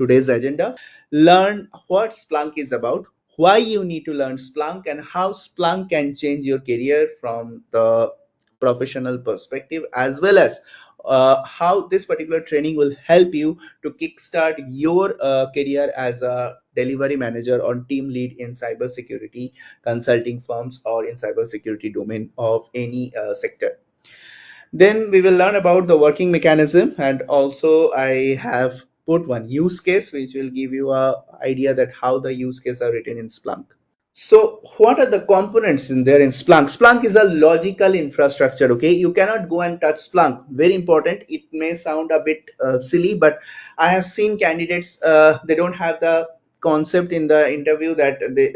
today's agenda. Learn what Splunk is about, why you need to learn Splunk, and how Splunk can change your career from the professional perspective, as well as how this particular training will help you to kickstart your career as a delivery manager or team lead in cybersecurity consulting firms or in cybersecurity domain of any sector. Then we will learn about the working mechanism, and also I have put one use case which will give you a idea that how the use case are written in Splunk. So what are the components in there in Splunk? Splunk is a logical infrastructure. Okay, you cannot go and touch Splunk. Very important. It may sound a bit silly, but I have seen candidates, they don't have the concept in the interview that they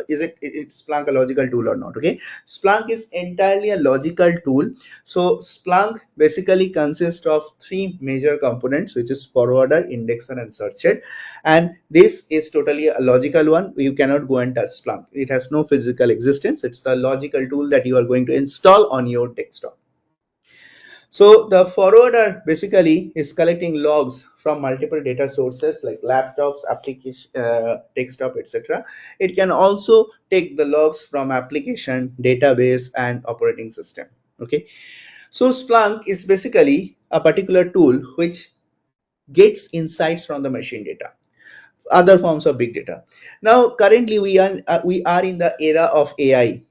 is Splunk a logical tool or not. Okay, Splunk is entirely a logical tool. So Splunk basically consists of three major components, which is forwarder, indexer, and searcher. And this is totally a logical one. You cannot go and touch Splunk. It has no physical existence. It's the logical tool that you are going to install on your desktop. So the forwarder basically is collecting logs from multiple data sources like laptops, application, desktop, etc. It can also take the logs from application, database, and operating system. Okay, so Splunk is basically a particular tool which gets insights from the machine data, other forms of big data. Now currently we are in the era of AI.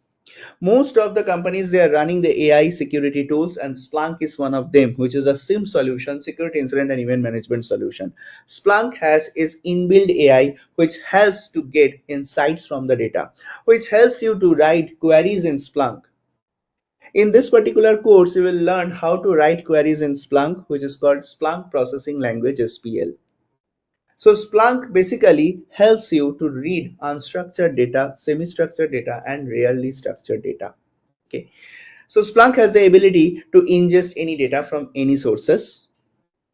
Most of the companies, they are running the AI security tools, and Splunk is one of them, which is a SIM solution, security incident and event management solution. Splunk has its inbuilt AI which helps to get insights from the data, which helps you to write queries in Splunk. In this particular course you will learn how to write queries in Splunk, which is called Splunk Processing Language, SPL. So Splunk basically helps you to read unstructured data, semi-structured data, and rarely structured data. Okay. So Splunk has the ability to ingest any data from any sources.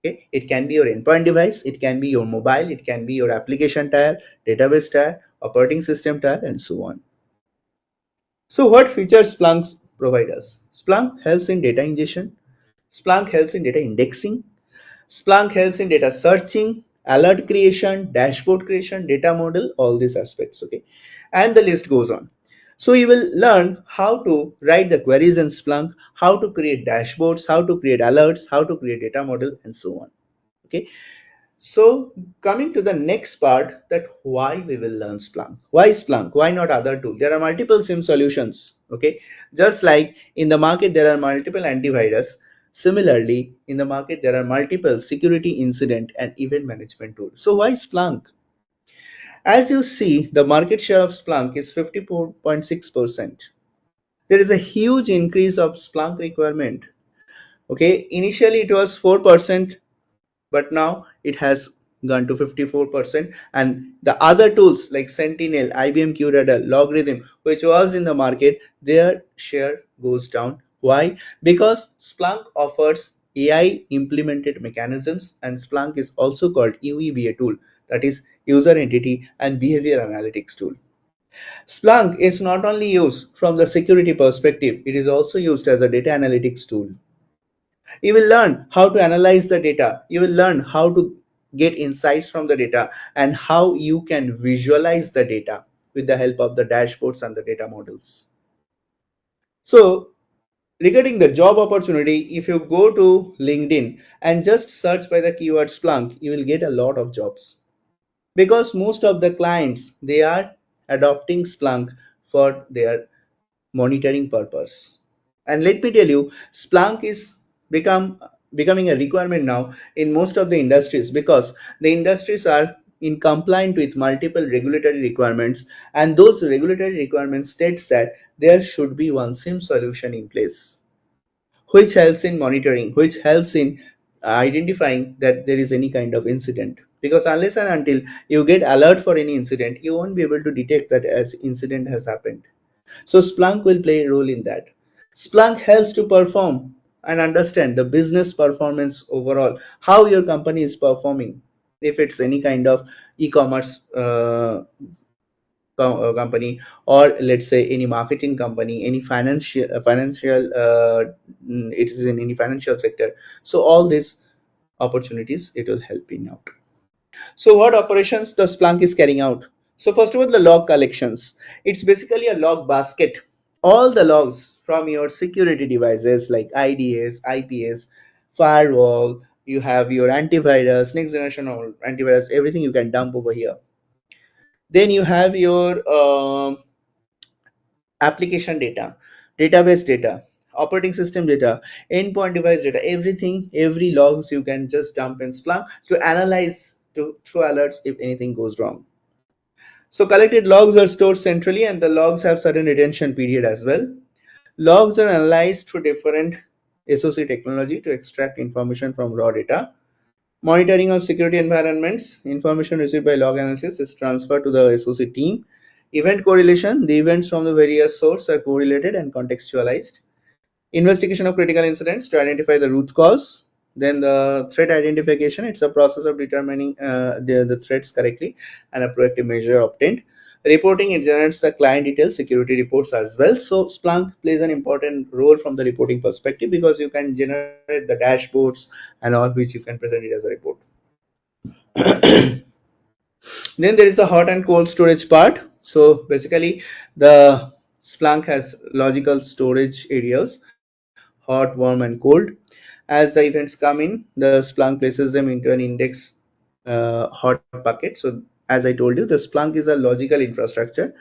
Okay. It can be your endpoint device, it can be your mobile, it can be your application tier, database tier, operating system tier, and so on. So what features Splunk provide us? Splunk helps in data ingestion. Splunk helps in data indexing. Splunk helps in data searching, alert creation, dashboard creation, data model, all these aspects. Okay, and the list goes on. So you will learn how to write the queries in Splunk, how to create dashboards, how to create alerts, how to create data model, and so on. Okay, so coming to the next part, that why we will learn Splunk. Why Splunk? Why not other tool? There are multiple SIM solutions. Okay, just like in the market there are multiple antivirus. Similarly, in the market there are multiple security incident and event management tools. So why Splunk? As you see, the market share of Splunk is 54.6%. There is a huge increase of Splunk requirement. Okay, initially it was 4%, but now it has gone to 54%, and the other tools like Sentinel, IBM QRadar, Logarithm, which was in the market, their share goes down. Why? Because Splunk offers AI implemented mechanisms, and Splunk is also called UEBA tool, that is user entity and behavior analytics tool. Splunk is not only used from the security perspective, it is also used as a data analytics tool. You will learn how to analyze the data. You will learn how to get insights from the data and how you can visualize the data with the help of the dashboards and the data models. So regarding the job opportunity, if you go to LinkedIn and just search by the keyword Splunk, you will get a lot of jobs, because most of the clients, they are adopting Splunk for their monitoring purpose. And let me tell you, Splunk is becoming a requirement now in most of the industries, because the industries are in compliant with multiple regulatory requirements, and those regulatory requirements states that there should be one SIM solution in place which helps in monitoring, which helps in identifying that there is any kind of incident, because unless and until you get alert for any incident, you won't be able to detect that as incident has happened. So Splunk will play a role in that. Splunk helps to perform and understand the business performance overall, how your company is performing. If it's any kind of e-commerce company, or let's say any marketing company, any financial it is in any financial sector. So all these opportunities, it will help in out. So what operations the Splunk is carrying out? So first of all, the log collections. It's basically a log basket. All the logs from your security devices like IDS, IPS, firewall, you have your antivirus, next generation or antivirus, everything you can dump over here. Then you have your application data, database data, operating system data, endpoint device data, everything, every logs you can just dump in Splunk to analyze, to throw alerts if anything goes wrong. So collected logs are stored centrally and the logs have certain retention period as well. Logs are analyzed through different SOC technology to extract information from raw data. Monitoring of security environments, information received by log analysis is transferred to the SOC team. Event correlation, the events from the various sources are correlated and contextualized. Investigation of critical incidents to identify the root cause. Then the threat identification, it's a process of determining the threats correctly and a proactive measure obtained. Reporting, it generates the client details, security reports as well. So Splunk plays an important role from the reporting perspective because you can generate the dashboards and all which you can present it as a report. Then there is a hot and cold storage part. So basically the Splunk has logical storage areas, hot, warm and cold. As the events come in, the Splunk places them into an index hot bucket. So as I told you, the Splunk is a logical infrastructure.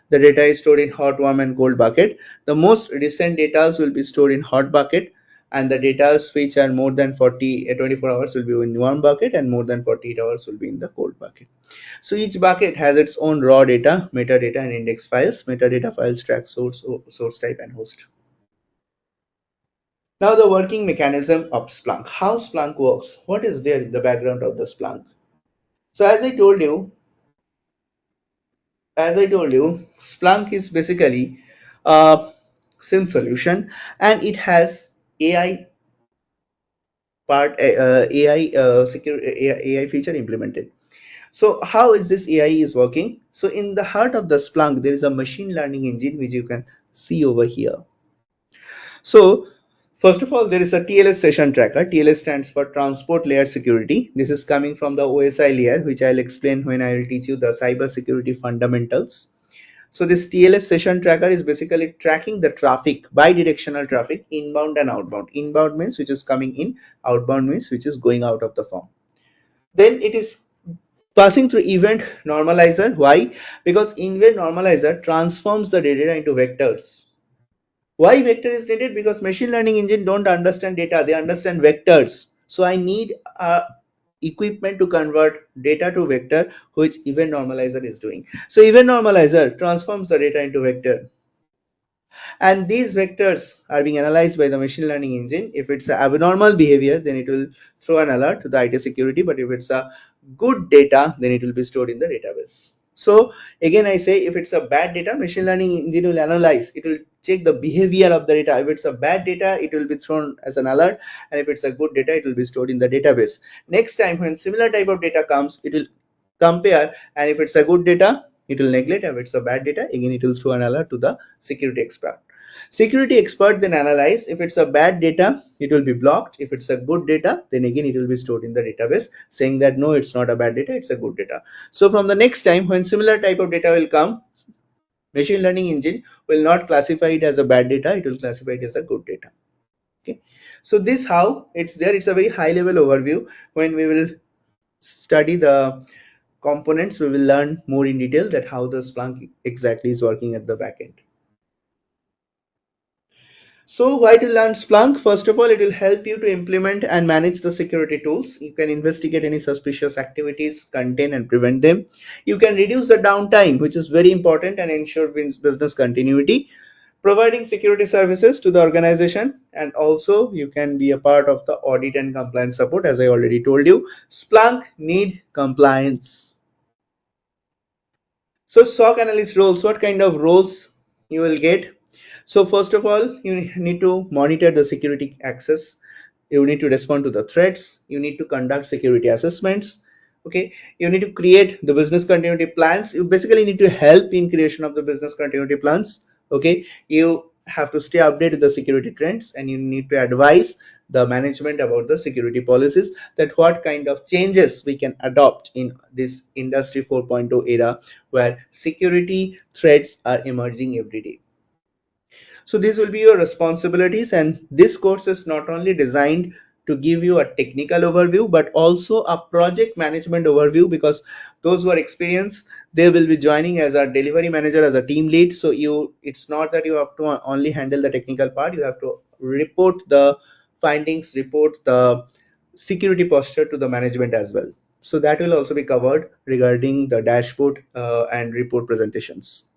The data is stored in hot, warm and cold bucket. The most recent data will be stored in hot bucket, and the data which are more than 24 hours will be in warm bucket, and more than 48 hours will be in the cold bucket. So each bucket has its own raw data, metadata and index files. Metadata files track source type and host. Now the working mechanism of Splunk. How Splunk works? What is there in the background of the Splunk? So as I told you, Splunk is basically a SIM solution, and it has AI AI secure AI feature implemented. So how is this AI is working? So in the heart of the Splunk, there is a machine learning engine which you can see over here. So first of all, there is a TLS session tracker. TLS stands for Transport Layer Security. This is coming from the OSI layer, which I'll explain when I will teach you the cyber security fundamentals. So this TLS session tracker is basically tracking the traffic, bi-directional traffic, inbound and outbound. Inbound means which is coming in, outbound means which is going out of the firm. Then it is passing through event normalizer. Why? Because event normalizer transforms the data into vectors. Why vector is needed? Because machine learning engine don't understand data, they understand vectors. So I need a equipment to convert data to vector, which event normalizer is doing. So event normalizer transforms the data into vector, and these vectors are being analyzed by the machine learning engine. If it's an abnormal behavior, then it will throw an alert to the IT security, but if it's a good data, then it will be stored in the database. So again I say, if it's a bad data, machine learning engine will analyze, it will check the behavior of the data. If it's a bad data, it will be thrown as an alert, and if it's a good data, it will be stored in the database. Next time when similar type of data comes, it will compare, and if it's a good data, it will neglect. If it's a bad data, again it will throw an alert to the security expert. Security expert then analyze. If it's a bad data, it will be blocked. If it's a good data, then again it will be stored in the database, saying that no, it's not a bad data, it's a good data. So from the next time when similar type of data will come, machine learning engine will not classify it as a bad data, it will classify it as a good data. Okay, so this how it's there. It's a very high level overview. When we will study the components, we will learn more in detail that how the Splunk exactly is working at the back end. So why to learn Splunk? First of all, it will help you to implement and manage the security tools. You can investigate any suspicious activities, contain and prevent them. You can reduce the downtime, which is very important, and ensure business continuity, providing security services to the organization. And also you can be a part of the audit and compliance support. As I already told you, Splunk need compliance. So SOC analyst roles, what kind of roles you will get? So first of all, you need to monitor the security access. You need to respond to the threats. You need to conduct security assessments. Okay. You need to create the business continuity plans. You basically need to help in creation of the business continuity plans. Okay. You have to stay updated with the security trends, and you need to advise the management about the security policies, that what kind of changes we can adopt in this industry 4.0 era where security threats are emerging every day. So these will be your responsibilities, and this course is not only designed to give you a technical overview but also a project management overview, because those who are experienced, they will be joining as a delivery manager, as a team lead. So it's not that you have to only handle the technical part, you have to report the findings, report the security posture to the management as well. So that will also be covered regarding the dashboard and report presentations.